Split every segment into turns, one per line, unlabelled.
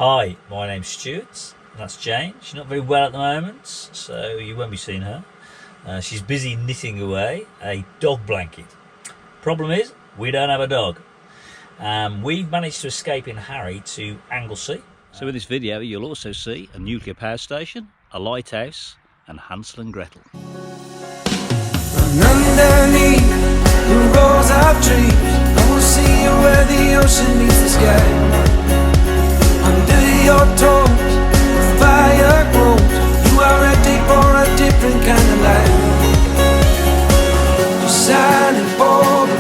Hi, my name's Stuart, and that's Jane. She's not very well at the moment, so you won't be seeing her. She's busy knitting away a dog blanket. Problem is, we don't have a dog. We've managed to escape in Harry to Anglesey. So in this video you'll also see a nuclear power station, a lighthouse, and Hansel and Gretel.
And underneath the rows of trees, I will see you where the ocean meets the sky. Under your toes, the fire grows. You are ready for a different kind of life. You're silent, bold, the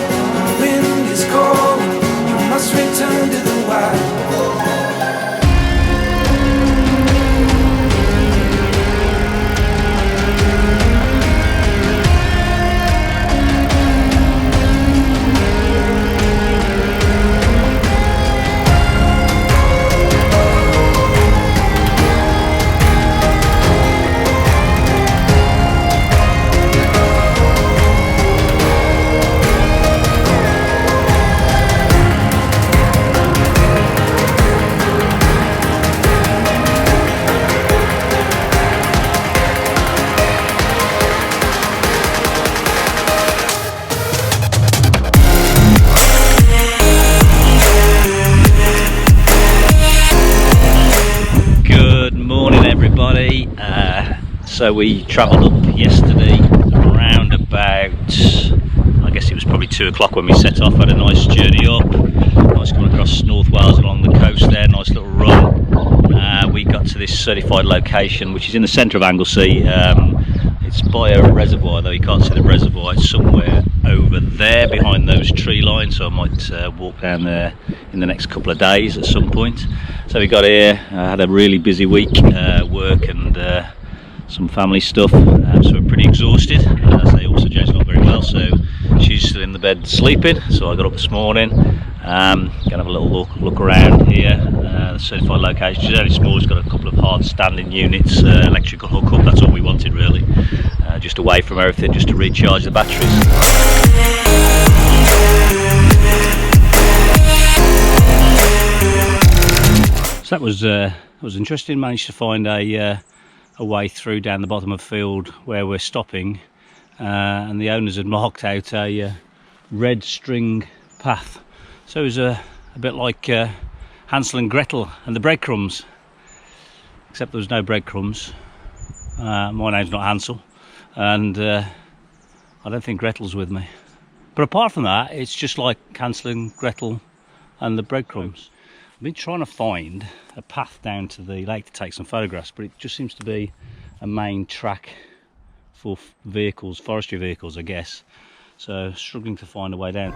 wind is cold. You must return to the wild.
So we travelled up yesterday around about, I guess it was probably 2 o'clock when we set off. Had a nice journey up, nice coming across North Wales along the coast there, nice little run. We got to this certified location which is in the centre of Anglesey. It's by a reservoir, though you can't see the reservoir. It's somewhere over there behind those tree lines, so I might walk down there in the next couple of days at some point. So we got here, had a really busy week, work and some family stuff, so we're pretty exhausted. As I say, also Jane's not very well, so she's still in the bed sleeping. So I got up this morning, gonna have a little look around here. The certified location is only small. It's got a couple of hard standing units, electrical hookup. That's all we wanted really, just away from everything, just to recharge the batteries. So that was interesting. Managed to find a way through down the bottom of the field where we're stopping, and the owners had marked out a red string path. So it was a bit like Hansel and Gretel and the breadcrumbs, except there was no breadcrumbs. My name's not Hansel, and I don't think Gretel's with me. But apart from that, it's just like Hansel and Gretel and the breadcrumbs. I've been trying to find a path down to the lake to take some photographs, but it just seems to be a main track for vehicles, forestry vehicles, I guess. So struggling to find a way down.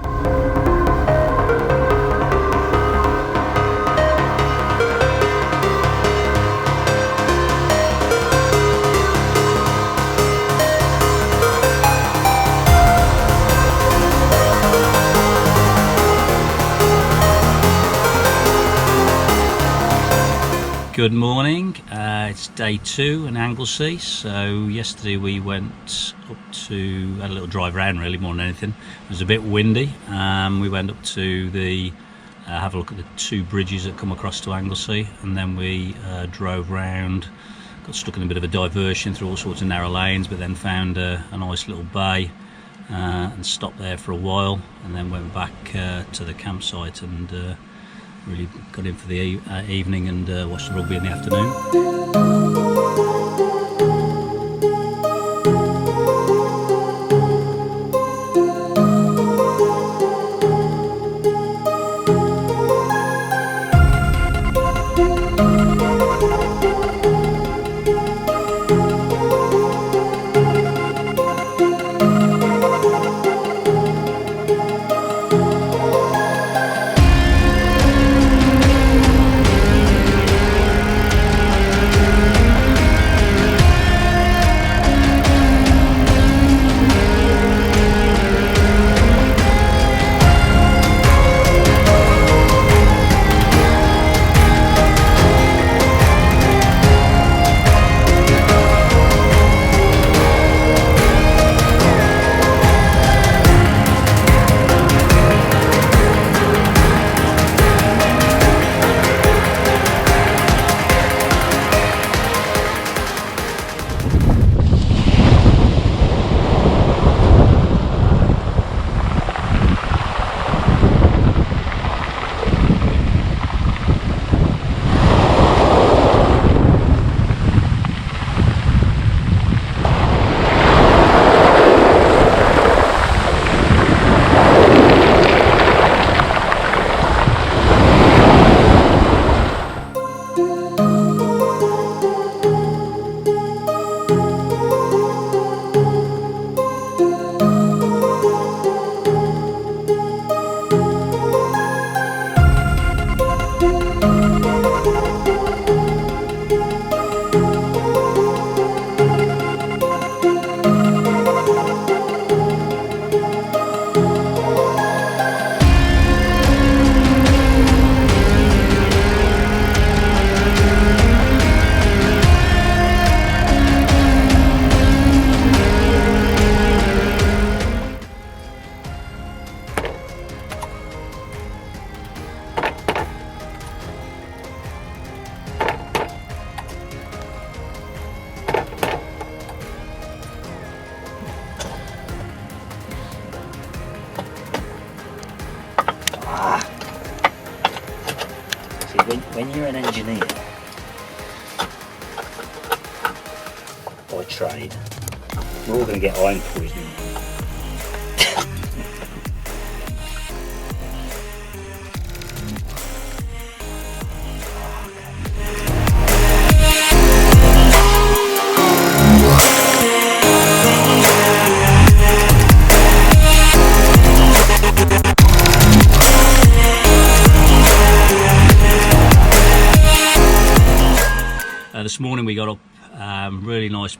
Good morning, it's day 2 in Anglesey. So yesterday we went up to, had a little drive around really more than anything. It was a bit windy. We went up to the, have a look at the 2 bridges that come across to Anglesey, and then we drove round, got stuck in a bit of a diversion through all sorts of narrow lanes, but then found a nice little bay and stopped there for a while, and then went back to the campsite and really got in for the evening and watched the rugby in the afternoon. when you're an engineer by trade, we're all going to get iron poisoning. This morning we got up, really nice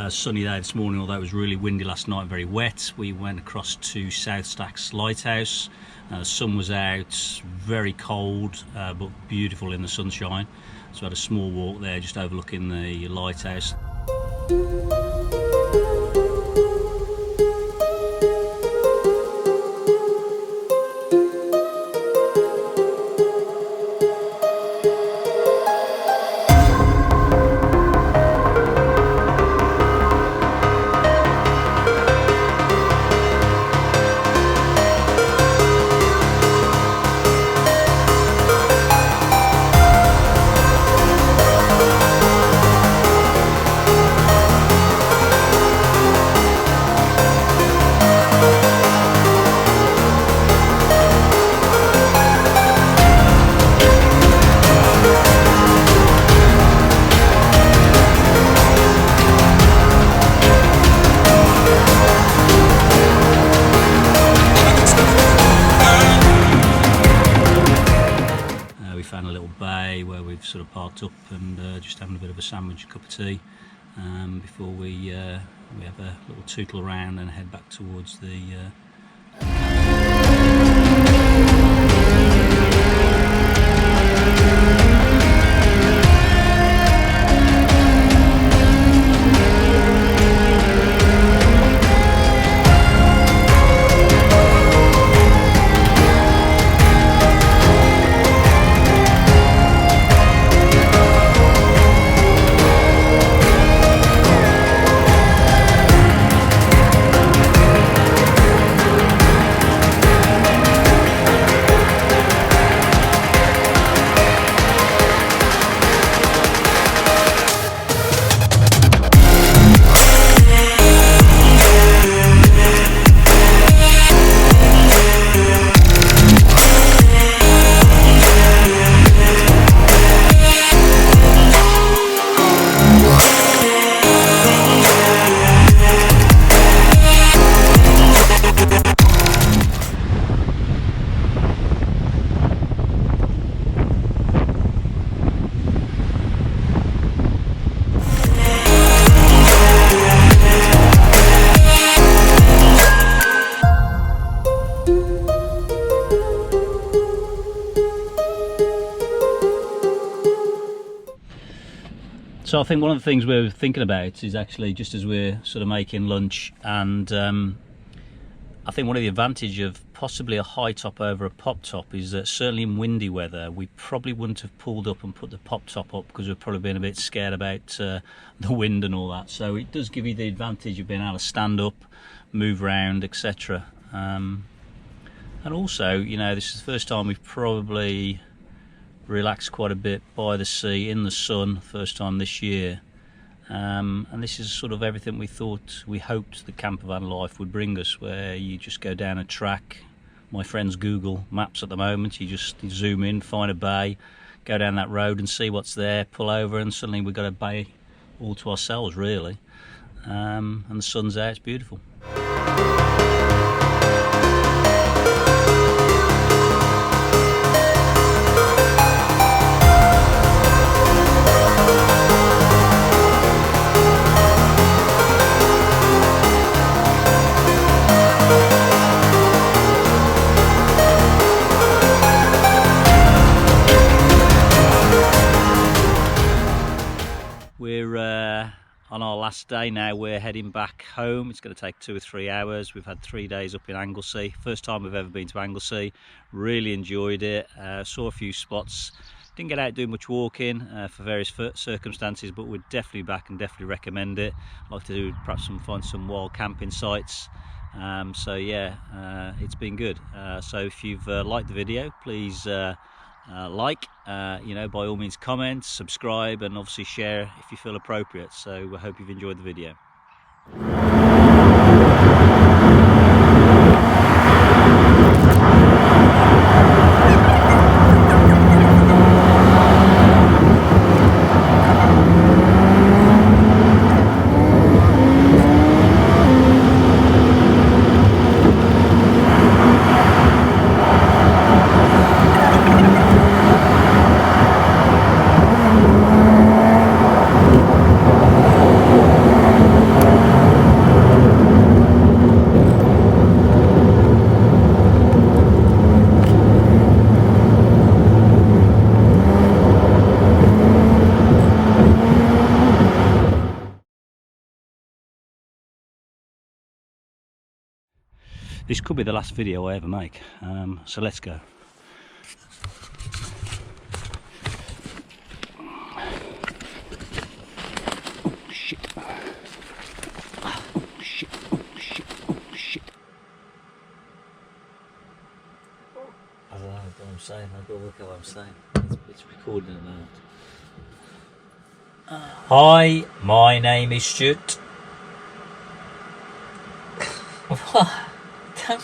sunny day this morning, although it was really windy last night, very wet. We went across to South Stack's Lighthouse. The sun was out, very cold, but beautiful in the sunshine. So I had a small walk there, just overlooking the lighthouse. Where we've sort of parked up and just having a bit of a sandwich, a cup of tea before we have a little tootle around and head back towards the So I think one of the things we're thinking about is actually just as we're sort of making lunch, and I think one of the advantages of possibly a high top over a pop top is that certainly in windy weather we probably wouldn't have pulled up and put the pop top up because we've probably been a bit scared about the wind and all that. So it does give you the advantage of being able to stand up, move around, etc. And also, you know, this is the first time we've probably relaxed quite a bit by the sea in the sun, first time this year, and this is sort of everything we hoped the campervan life would bring us, where you just go down a track. My friends Google Maps at the moment, you zoom in, find a bay, go down that road and see what's there, pull over, and suddenly we've got a bay all to ourselves really, and the sun's out, it's beautiful. On our last day now, we're heading back home. It's going to take 2 or 3 hours. We've had 3 days up in Anglesey. First time we've ever been to Anglesey. Really enjoyed it. Saw a few spots. Didn't get out doing much walking for various circumstances, but we're definitely back and definitely recommend it. I'd like to do perhaps find some wild camping sites. So yeah, it's been good. So if you've liked the video, please like, you know, by all means comment, subscribe, and obviously share if you feel appropriate. So I hope you've enjoyed the video. This could be the last video I ever make, so let's go. Oh shit. Oh shit. Oh shit. Oh shit. I don't know what I'm saying. I've got to work out what I'm saying. It's recording at the moment. Hi, my name is Stuart. What? Don't